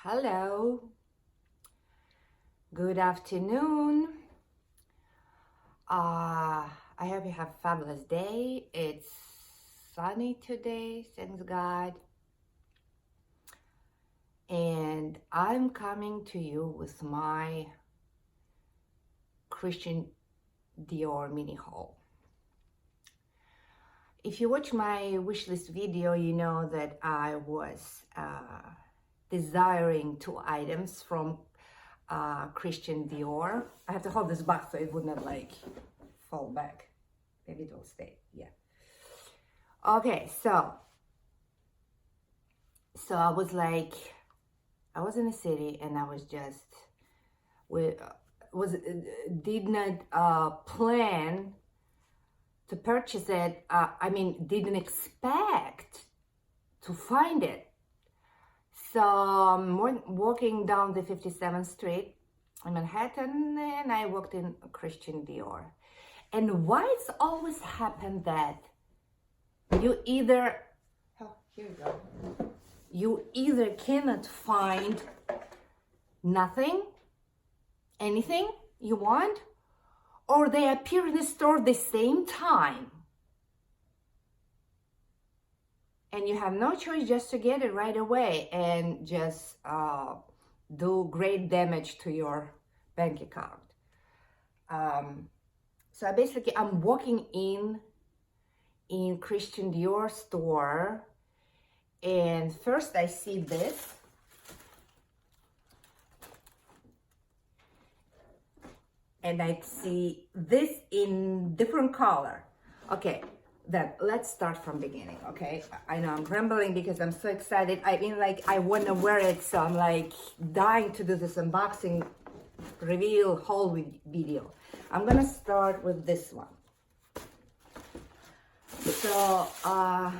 Hello, good afternoon. I hope you have a fabulous day. It's sunny today, thanks God. And I'm coming to you with my Christian Dior mini haul. If you watch my wishlist video, you know that I was desiring 2 items from Christian Dior. I have to hold this box so it would not like fall back. Maybe it will stay. Yeah. Okay, so I was like, I was in the city and I was just did not plan to purchase it. Didn't expect to find it. So I'm walking down the 57th Street in Manhattan, and I walked in Christian Dior. And why it's always happened that you either, you either cannot find anything you want, or they appear in the store at the same time. And you have no choice just to get it right away and just do great damage to your bank account. So I'm walking in Christian Dior store, and first I see this. And I see this in different color. Okay. Then let's start from beginning, okay? I know I'm rambling because I'm so excited. I want to wear it, so I'm like dying to do this unboxing reveal haul video. I'm gonna start with this one. So, oh,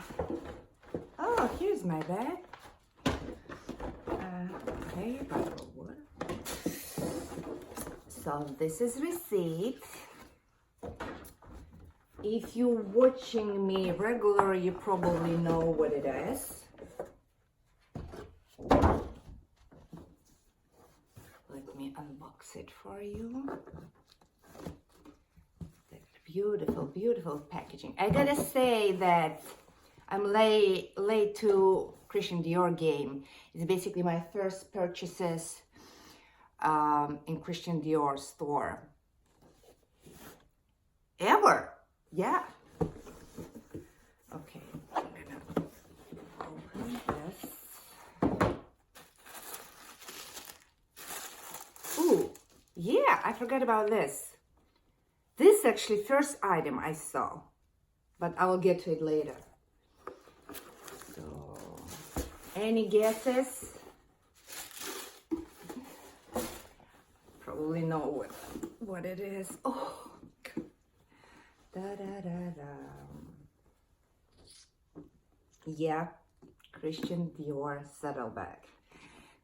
here's my bag. Okay, bottle of water. So this is receipt. If you're watching me regularly, you probably know what it is. Let me unbox it for you. That beautiful, beautiful packaging. I gotta say that I'm late to Christian Dior game. It's basically my first purchases in Christian Dior store ever. Yeah. Okay. I'm gonna open this. Ooh, yeah, I forgot about this. This is actually first item I saw, but I will get to it later. So, any guesses? Probably know what it is. Oh. Yeah, Christian Dior saddlebag.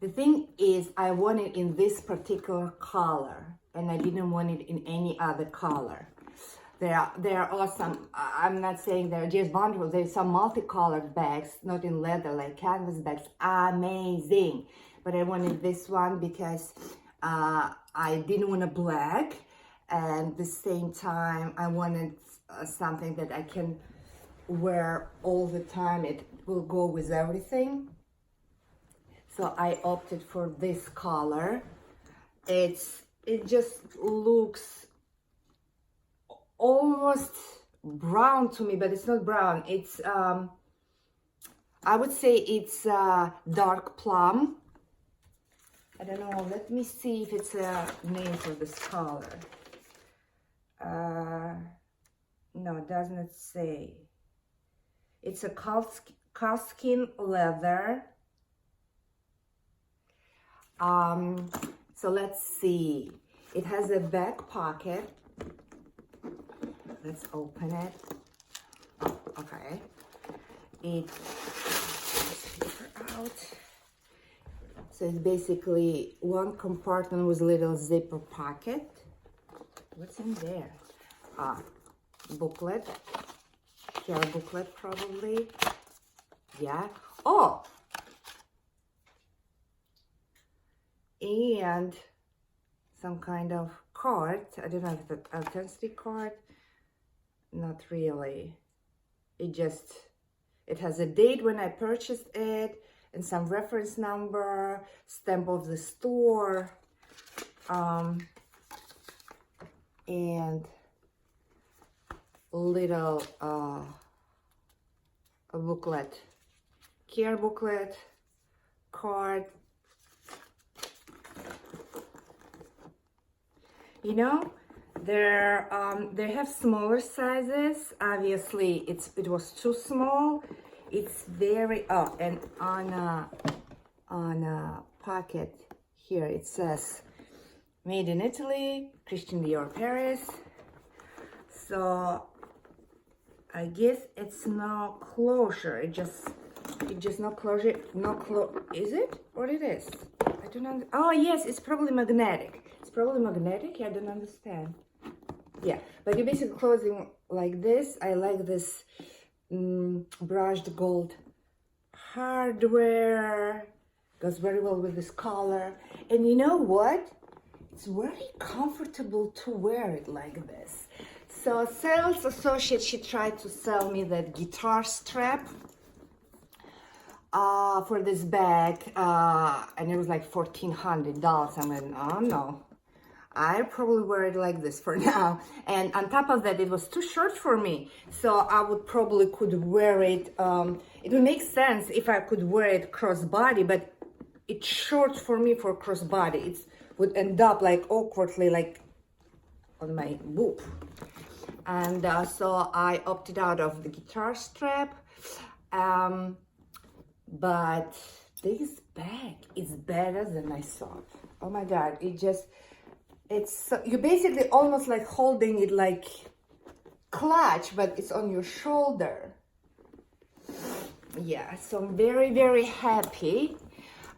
The thing is, I want it in this particular color, and I didn't want it in any other color. There are awesome. I'm not saying they're just wonderful. There's some multicolored bags, not in leather, like canvas bags. Amazing. But I wanted this one because I didn't want a black. And at the same time, I wanted something that I can wear all the time. It will go with everything. So I opted for this color. It just looks almost brown to me, but it's not brown. It's I would say it's dark plum. I don't know. Let me see if it's a name for this color. No, it does not say. It's a calfskin leather. So let's see. It has a back pocket. Let's open it. Oh, okay. Let's paper out. So it's basically one compartment with a little zipper pocket. What's in there? Booklet, hair booklet probably. Yeah. Oh, and some kind of card. I don't know if it's an authenticity card. Not really. It has a date when I purchased it and some reference number, stamp of the store, and little a booklet, care booklet, card. You know, they have smaller sizes. Obviously, it was too small. It's very and on a pocket here it says made in Italy, Christian Dior, Paris. So I guess it's no closure. It just no closure. Is it? What it is? I don't know. Oh yes, it's probably magnetic. It's probably magnetic. I don't understand. Yeah, but you're basically closing like this. I like this brushed gold hardware. Goes very well with this color. And you know what? It's very comfortable to wear it like this. So sales associate, she tried to sell me that guitar strap for this bag, and it was like $1,400. I went, oh no, I probably wear it like this for now. And on top of that, it was too short for me, so I would probably could wear it. It would make sense if I could wear it crossbody, but it's short for me for crossbody. It would end up like awkwardly, like on my boob. And so I opted out of the guitar strap. But this bag is better than I thought. Oh my God, you're basically almost like holding it like clutch, but it's on your shoulder. Yeah, so I'm very, very happy.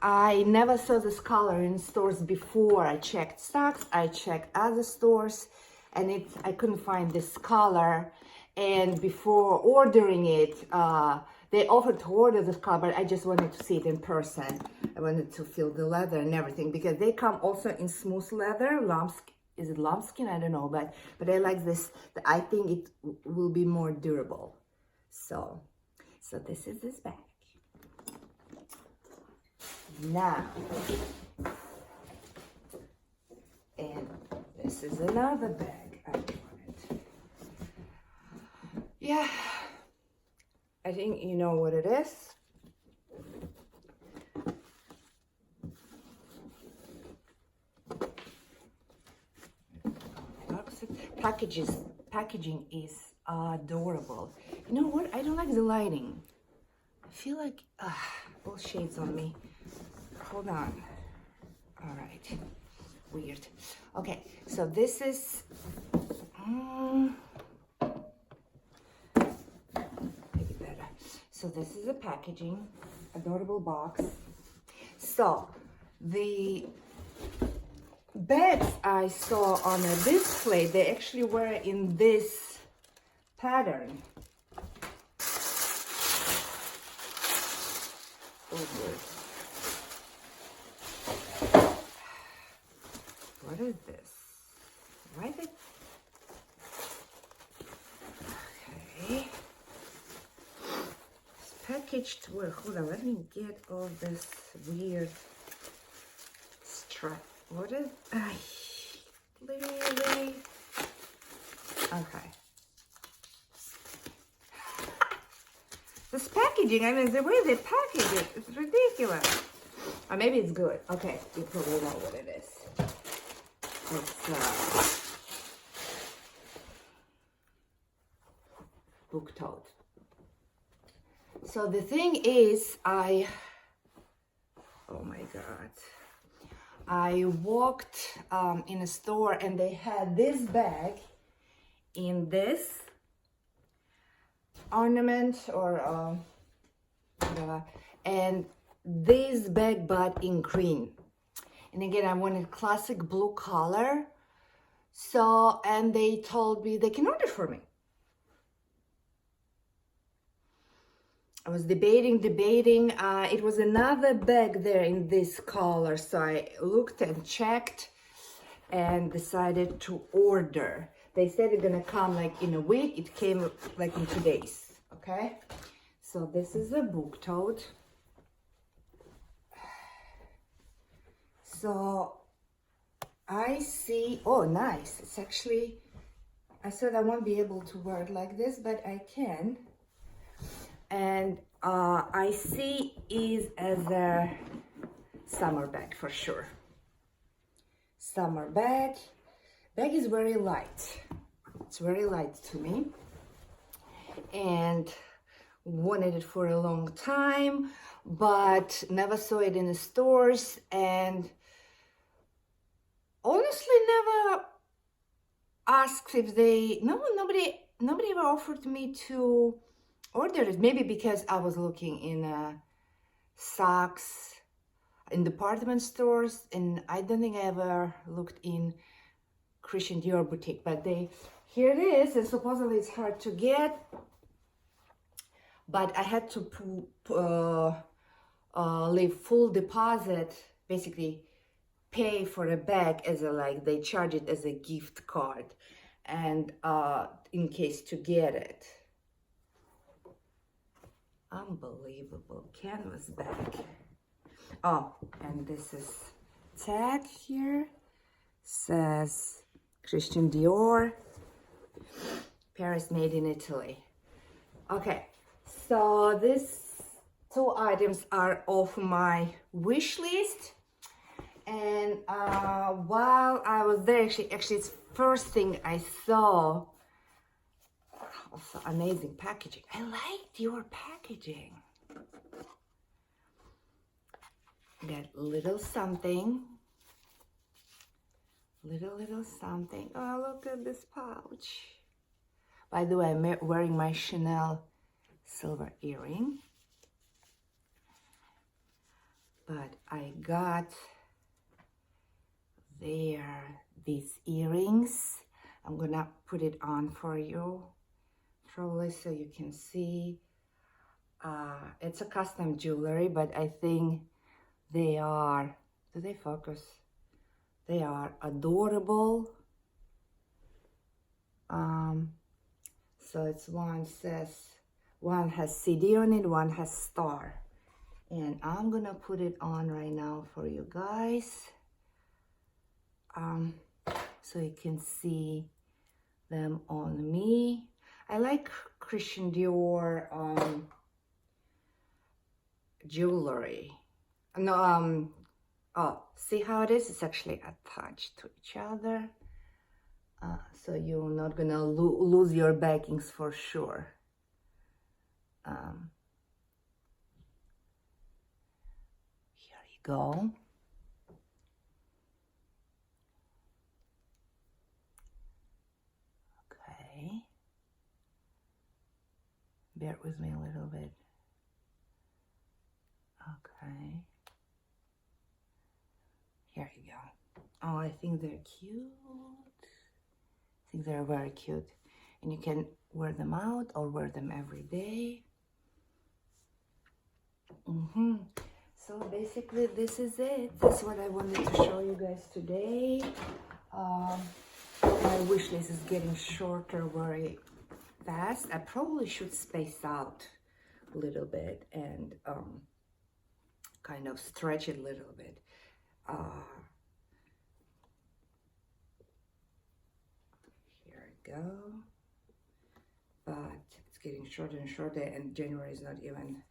I never saw this color in stores before. I checked stocks, I checked other stores, and I couldn't find this color. And before ordering it, they offered to order this color, but I just wanted to see it in person. I wanted to feel the leather and everything, because they come also in smooth leather. Is it lambskin? I don't know, but I like this. I think it will be more durable. So this is this bag. Now, and this is another bag I wanted. Yeah, I think you know what it is. Packaging is adorable. You know what? I don't like the lighting. I feel like all shades on me. Hold on. All right. Weird. Okay, so this is maybe better. So this is the packaging, adorable box. So the bags I saw on a display, they actually were in this pattern. Oh good. What is this? Why is it? Okay. It's packaged well. Hold on, let me get all this weird strap. What is? Really? Okay. This packaging, I mean, the way they package it, it's ridiculous. Or maybe it's good. Okay, you probably know what it is. It's book Tote. So the thing is, oh my God. I walked in a store and they had this bag in this ornament or whatever, and this bag but in green. And again, I wanted classic blue color. So, and they told me they can order for me. I was debating. It was another bag there in this color, so I looked and checked and decided to order. They said it's gonna come like in a week. It came like in 2 days. Okay, so this is a book tote. So I see, oh nice, it's actually, I said I won't be able to wear it like this, but I can. And I see is as a summer bag for sure. Summer bag. Bag is very light. It's very light to me. And wanted it for a long time, but never saw it in the stores, and honestly never asked if they, nobody ever offered me to order it. Maybe because I was looking in socks in department stores, and I don't think I ever looked in Christian Dior boutique, but here it is, and supposedly it's hard to get, but I had to leave full deposit, basically pay for a bag as a, like, they charge it as a gift card, and in case to get it. Unbelievable canvas bag. Oh, and this is tag here, says Christian Dior, Paris, made in Italy. Okay, so these 2 items are off my wish list. And while I was there, actually it's first thing I saw. Also amazing packaging. I liked your packaging. Got little something. Little something. Oh, look at this pouch. By the way, I'm wearing my Chanel silver earring. But I got these earrings. I'm gonna put it on for you, probably so you can see. It's a custom jewelry, but I think they are, do they focus? They are adorable. So it's one has CD on it, one has star. And I'm gonna put it on right now for you guys. So you can see them on me. I like Christian Dior jewelry. No, oh, see how it is? It's actually attached to each other. So you're not gonna lose your baggings for sure. Here you go. Okay. Bear with me a little bit. Okay. Here you go. Oh, I think they're cute. I think they're very cute. And you can wear them out or wear them every day. So basically this is it. That's what I wanted to show you guys today. My wish list is getting shorter very fast. I probably should space out a little bit and kind of stretch it a little bit. Here we go. But it's getting shorter and shorter, and January is not even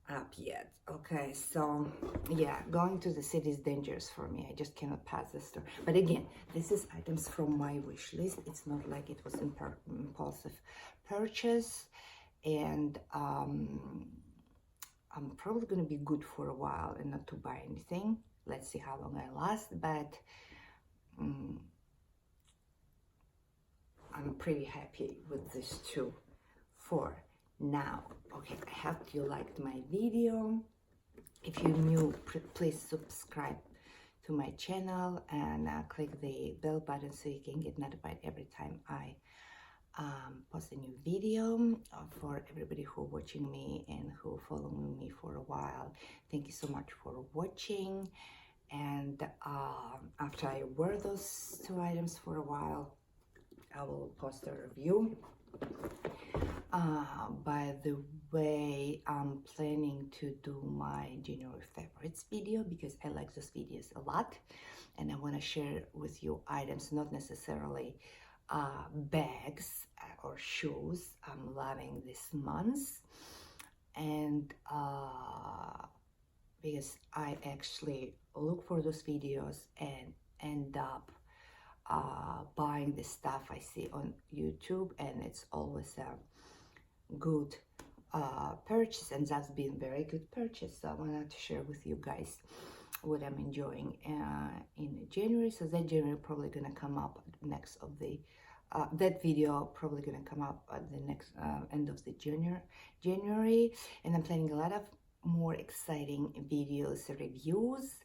up yet. Okay, so yeah, going to the city is dangerous for me. I just cannot pass the store. But again, this is items from my wish list. It's not like it was impulsive purchase, and I'm probably going to be good for a while and not to buy anything. Let's see how long I last, but I'm pretty happy with this too for now. Okay, I hope you liked my video. If you're new, please subscribe to my channel and click the bell button so you can get notified every time I post a new video for everybody who watching me and who following me for a while. Thank you so much for watching. And after I wear those two items for a while, I will post a review. By the way, I'm planning to do my January favorites video because I like those videos a lot, and I want to share with you items, not necessarily bags or shoes I'm loving this month. And because I actually look for those videos and end up buying the stuff I see on YouTube, and it's always a good purchase, and that's been very good purchase. So I wanted to share with you guys what I'm enjoying in January. So that January probably gonna come up next of the that video probably gonna come up at the next end of the January, and I'm planning a lot of more exciting videos, reviews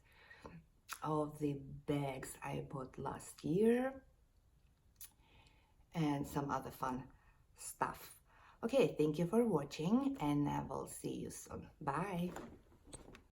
of the bags I bought last year and some other fun stuff. Okay, thank you for watching, and I will see you soon. Bye.